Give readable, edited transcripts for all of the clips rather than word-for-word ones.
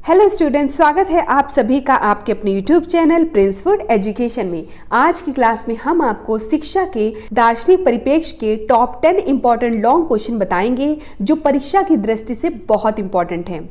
Hello students, स्वागत है आप सभी का आपके अपने YouTube channel Prince food education में। आज की क्लास में हम आपको शिक्षा के दार्शनिक परिप्रेक्ष्य के टॉप 10 इंपॉर्टेंट लॉन्ग क्वेश्चन बताएंगे जो परीक्षा की दृष्टि से बहुत इंपॉर्टेंट हैं।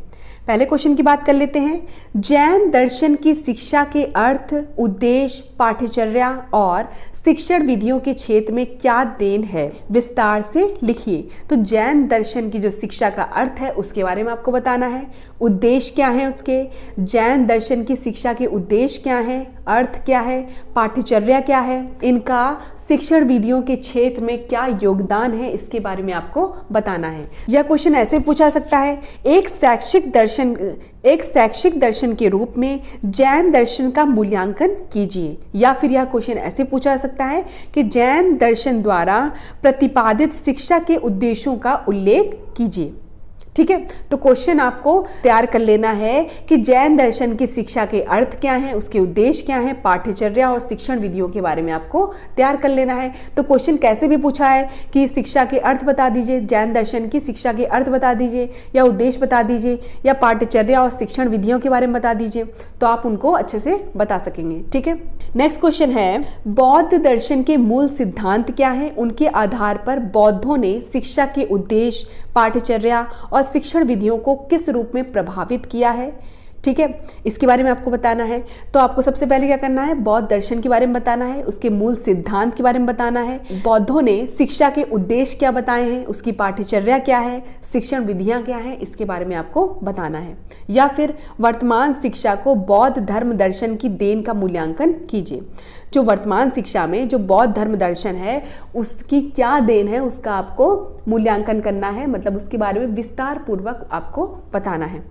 पहले क्वेश्चन की बात कर लेते हैं। जैन दर्शन की शिक्षा के अर्थ, उद्देश्य, पाठ्यचर्या और शिक्षण विधियों के क्षेत्र में क्या देन है, विस्तार से लिखिए। तो जैन दर्शन की जो शिक्षा का अर्थ है उसके बारे में आपको बताना है, उद्देश्य क्या है उसके, जैन दर्शन की शिक्षा के उद्देश्य क्या है, अर्थ क्या है, पाठ्यचर्या क्या है, इनका शिक्षण विधियों के क्षेत्र में क्या योगदान है, इसके बारे में आपको बताना है। यह क्वेश्चन ऐसे पूछा सकता है, एक शैक्षिक दर्शन के रूप में जैन दर्शन का मूल्यांकन कीजिए। या फिर यह क्वेश्चन ऐसे पूछा जा सकता है कि जैन दर्शन द्वारा प्रतिपादित शिक्षा के उद्देश्यों का उल्लेख कीजिए। ठीक है, तो क्वेश्चन आपको तैयार कर लेना है कि जैन दर्शन की शिक्षा के अर्थ क्या हैं, उसके उद्देश्य क्या हैं, पाठ्यचर्या और शिक्षण विधियों के बारे में आपको तैयार कर लेना है। तो क्वेश्चन कैसे भी पूछा है कि शिक्षा के अर्थ बता दीजिए, जैन दर्शन की शिक्षा के अर्थ बता दीजिए, या उद्देश्य बता दीजिए, या पाठ्यचर्या और शिक्षण विधियों के बारे में बता दीजिए, तो आप उनको अच्छे से बता सकेंगे। ठीक है, नेक्स्ट क्वेश्चन है, बौद्ध दर्शन के मूल सिद्धांत क्या है, उनके आधार पर बौद्धों ने शिक्षा के उद्देश्य, पाठ्यचर्या और शिक्षण विधियों को किस रूप में प्रभावित किया है। ठीक है, इसके बारे में आपको बताना है। तो आपको सबसे पहले क्या करना है, बौद्ध दर्शन के बारे में बताना है, उसके मूल सिद्धांत के बारे में बताना है, बौद्धों ने शिक्षा के उद्देश्य क्या बताए हैं, उसकी पाठ्यचर्या क्या है, शिक्षण विधियां क्या हैं, इसके बारे में आपको बताना है। या फिर वर्तमान शिक्षा को बौद्ध धर्म दर्शन की देन का मूल्यांकन कीजिए। जो वर्तमान शिक्षा में जो बौद्ध धर्म दर्शन है उसकी क्या देन है, उसका आपको मूल्यांकन करना है, मतलब उसके बारे में विस्तार पूर्वक आपको बताना है।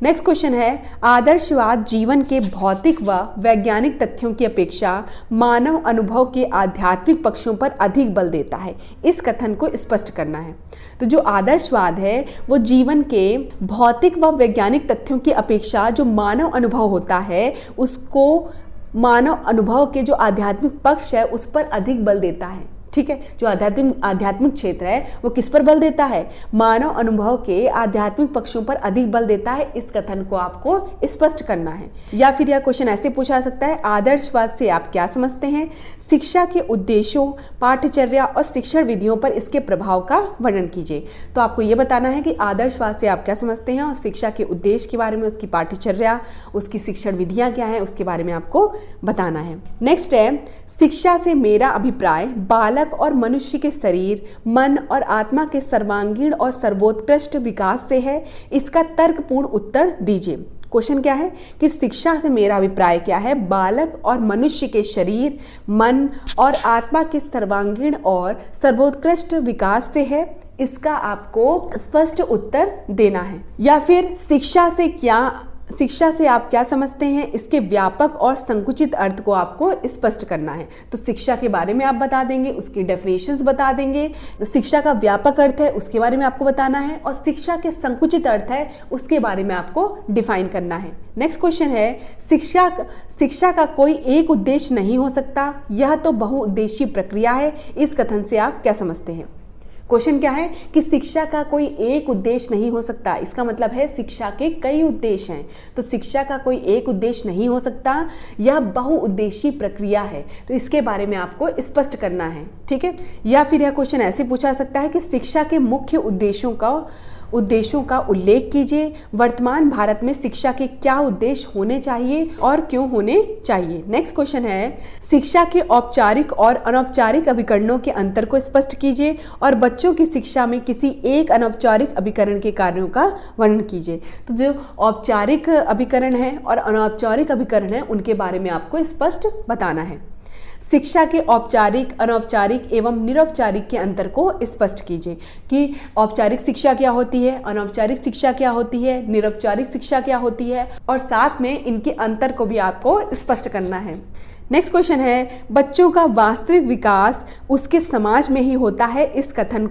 नेक्स्ट क्वेश्चन है, आदर्शवाद जीवन के भौतिक व वैज्ञानिक तथ्यों की अपेक्षा मानव अनुभव के आध्यात्मिक पक्षों पर अधिक बल देता है। इस कथन को स्पष्ट करना है। तो जो आदर्शवाद है वो जीवन के भौतिक व वैज्ञानिक तथ्यों की अपेक्षा जो मानव अनुभव होता है उसको, मानव अनुभव के जो आध्यात्मिक पक्ष है उस पर अधिक बल देता है। ठीक है, जो आध्यात्मिक क्षेत्र है वो किस पर बल देता है, मानव अनुभव के आध्यात्मिक पक्षों पर अधिक बल देता है। इस कथन को आपको स्पष्ट करना है। या फिर यह क्वेश्चन ऐसे पूछा जा सकता है, आदर्शवाद से आप क्या समझते हैं, शिक्षा के उद्देश्यों, पाठ्यचर्या और शिक्षण विधियों पर इसके प्रभाव का वर्णन कीजिए। तो आपको ये बताना है कि आदर्शवाद से आप क्या समझते हैं और शिक्षा के उद्देश्य के बारे में, उसकी पाठ्यचर्या, उसकी शिक्षण विधियां क्या हैं, उसके बारे में आपको बताना है। नेक्स्ट है, शिक्षा से मेरा अभिप्राय बालक और मनुष्य के शरीर, मन और आत्मा के सर्वांगीण और सर्वोत्कृष्ट विकास से है। इसका तर्कपूर्ण उत्तर दीजिए। क्वेश्चन क्या है कि शिक्षा से मेरा अभिप्राय क्या है, बालक और मनुष्य के शरीर, मन और आत्मा के सर्वांगीण और सर्वोत्कृष्ट विकास से है। इसका आपको स्पष्ट उत्तर देना है। या फिर शिक्षा से आप क्या समझते हैं, इसके व्यापक और संकुचित अर्थ को आपको स्पष्ट करना है। तो शिक्षा के बारे में आप बता देंगे, उसकी डेफिनेशंस बता देंगे। तो शिक्षा का व्यापक अर्थ है उसके बारे में आपको बताना है, और शिक्षा के संकुचित अर्थ है उसके बारे में आपको डिफाइन करना है। नेक्स्ट क्वेश्चन है, शिक्षा का कोई एक उद्देश्य नहीं हो सकता, यह तो बहुउद्देशीय प्रक्रिया है। इस कथन से आप क्या समझते हैं। क्वेश्चन क्या है कि शिक्षा का कोई एक उद्देश्य नहीं हो सकता, इसका मतलब है शिक्षा के कई उद्देश्य हैं। तो शिक्षा का कोई एक उद्देश्य नहीं हो सकता, यह बहुउद्देशीय प्रक्रिया है। तो इसके बारे में आपको स्पष्ट करना है। ठीक है, या फिर यह क्वेश्चन ऐसे पूछा जा सकता है कि शिक्षा के मुख्य उद्देश्यों का उल्लेख कीजिए। वर्तमान भारत में शिक्षा के क्या उद्देश्य होने चाहिए और क्यों होने चाहिए। नेक्स्ट क्वेश्चन है, शिक्षा के औपचारिक और अनौपचारिक अभिकरणों के अंतर को स्पष्ट कीजिए और बच्चों की शिक्षा में किसी एक अनौपचारिक अभिकरण के कार्यों का वर्णन कीजिए। तो जो औपचारिक अभिकरण है और अनौपचारिक अभिकरण है उनके बारे में आपको स्पष्ट बताना है। शिक्षा के औपचारिक, अनौपचारिक एवं निरौपचारिक के अंतर को स्पष्ट कीजिए कि औपचारिक शिक्षा क्या होती है, अनौपचारिक शिक्षा क्या होती है, निरौपचारिक शिक्षा क्या होती है, और साथ में इनके अंतर को भी आपको स्पष्ट करना है। नेक्स्ट क्वेश्चन है, बच्चों का वास्तविक विकास उसके समाज में ही होता है। इस कथन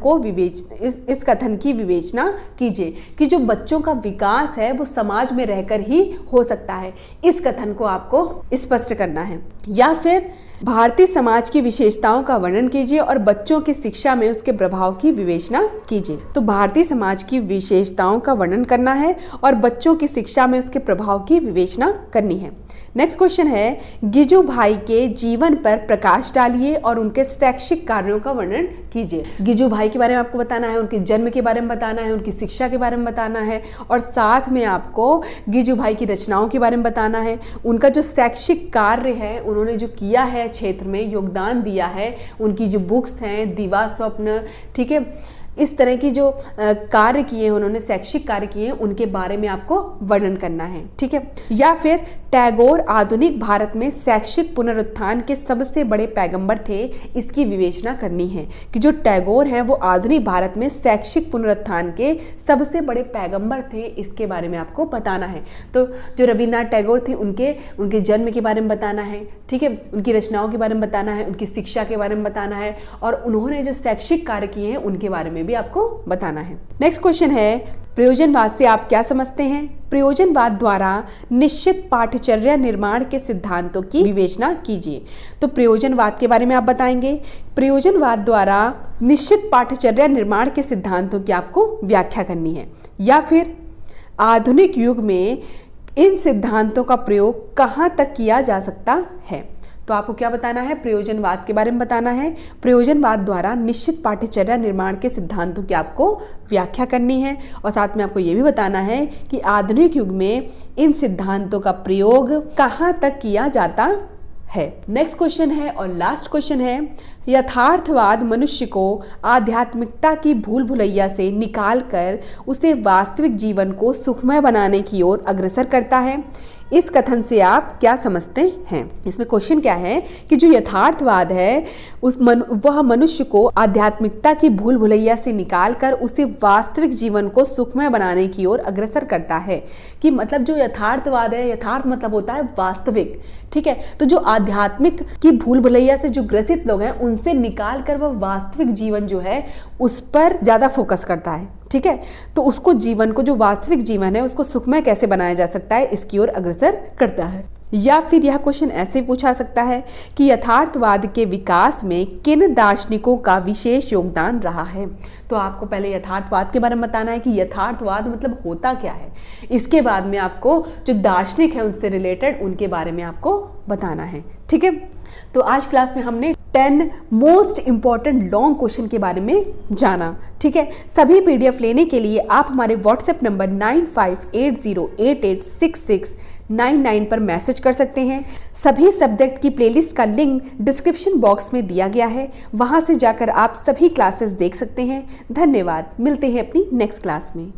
की विवेचना कीजिए कि जो बच्चों का विकास है वो समाज में रहकर ही हो सकता है। इस कथन को आपको स्पष्ट करना है। या फिर भारतीय समाज की विशेषताओं का वर्णन कीजिए और बच्चों की शिक्षा में उसके प्रभाव की विवेचना कीजिए। तो भारतीय समाज की विशेषताओं का वर्णन करना है और बच्चों की शिक्षा में उसके प्रभाव की विवेचना करनी है। नेक्स्ट क्वेश्चन है, गिजुभाई के जीवन पर प्रकाश डालिए और उनके शैक्षिक कार्यों का वर्णन कीजिए। गिजुभाई के बारे में आपको बताना है, उनके जन्म के बारे में बताना है, उनकी शिक्षा के बारे में बताना है और साथ में आपको गिजुभाई की रचनाओं के बारे में बताना है। उनका जो शैक्षिक कार्य है, उन्होंने जो किया है, क्षेत्र में योगदान दिया है, उनकी जो बुक्स हैं दिवा स्वप्न, ठीक है, इस तरह की जो कार्य किए उन्होंने, शैक्षिक कार्य किए, उनके बारे में आपको वर्णन करना है, ठीक है। या फिर टैगोर आधुनिक भारत में शैक्षिक पुनरुत्थान के सबसे बड़े पैगंबर थे, इसकी विवेचना करनी है कि जो टैगोर हैं वो आधुनिक भारत में शैक्षिक पुनरुत्थान के सबसे बड़े पैगंबर थे, इसके बारे में आपको बताना है। तो जो रविन्द्रनाथ टैगोर थे उनके जन्म के बारे में बताना है, ठीक है, उनकी रचनाओं के बारे में बताना है, उनकी शिक्षा के बारे में बताना है और उन्होंने जो शैक्षिक कार्य किए हैं उनके बारे में भी आपको बताना है। नेक्स्ट क्वेश्चन है, प्रयोजनवाद से आप क्या समझते हैं? प्रयोजनवाद द्वारा निश्चित पाठ्यचर्या निर्माण के सिद्धांतों की विवेचना कीजिए। तो प्रयोजनवाद के बारे में आप बताएंगे। प्रयोजनवाद द्वारा निश्चित पाठ्यचर्या निर्माण के सिद्धांतों की आपको व्याख्या करनी है। या फिर आधुनिक युग में इन सिद्धांतों का प्रयोग कहाँ तक किया जा सकता है? तो आपको क्या बताना है? प्रयोजनवाद के बारे में बताना है। प्रयोजनवाद द्वारा निश्चित पाठ्यचर्या निर्माण के सिद्धांतों की आपको व्याख्या करनी है और साथ में आपको ये भी बताना है कि आधुनिक युग में इन सिद्धांतों का प्रयोग कहाँ तक किया जाता है। नेक्स्ट क्वेश्चन है और लास्ट क्वेश्चन है, यथार्थवाद मनुष्य को आध्यात्मिकता की भूल भुलैया से निकालकर उसे वास्तविक जीवन को सुखमय बनाने की ओर अग्रसर करता है। इस कथन से आप क्या समझते हैं? इसमें क्वेश्चन क्या है कि जो यथार्थवाद है वह मनुष्य को आध्यात्मिकता की भूल भुलैया से निकालकर उसे वास्तविक जीवन को सुखमय बनाने की ओर अग्रसर करता है। कि मतलब जो यथार्थवाद है, यथार्थ मतलब होता है वास्तविक, ठीक है। तो जो आध्यात्मिक की भूल भुलैया से जो ग्रसित लोग हैं उनसे निकाल कर वह वास्तविक जीवन जो है उस पर ज़्यादा फोकस करता है, ठीक है। तो उसको जीवन को, जो वास्तविक जीवन है उसको सुखमय कैसे बनाया जा सकता है, इसकी ओर अग्रसर करता है। या फिर यह क्वेश्चन ऐसे पूछा सकता है कि यथार्थवाद के विकास में किन दार्शनिकों का विशेष योगदान रहा है। तो आपको पहले यथार्थवाद के बारे में बताना है कि यथार्थवाद मतलब होता क्या है। इसके बाद में आपको जो दार्शनिक है उनसे रिलेटेड उनके बारे में आपको बताना है, ठीक है। तो आज क्लास में हमने 10 मोस्ट इंपॉर्टेंट लॉन्ग क्वेश्चन के बारे में जाना, ठीक है। सभी पीडीएफ लेने के लिए आप हमारे व्हाट्सएप नंबर 9580886699 पर मैसेज कर सकते हैं। सभी सब्जेक्ट की प्लेलिस्ट का लिंक डिस्क्रिप्शन बॉक्स में दिया गया है, वहां से जाकर आप सभी क्लासेस देख सकते हैं। धन्यवाद, मिलते हैं अपनी नेक्स्ट क्लास में।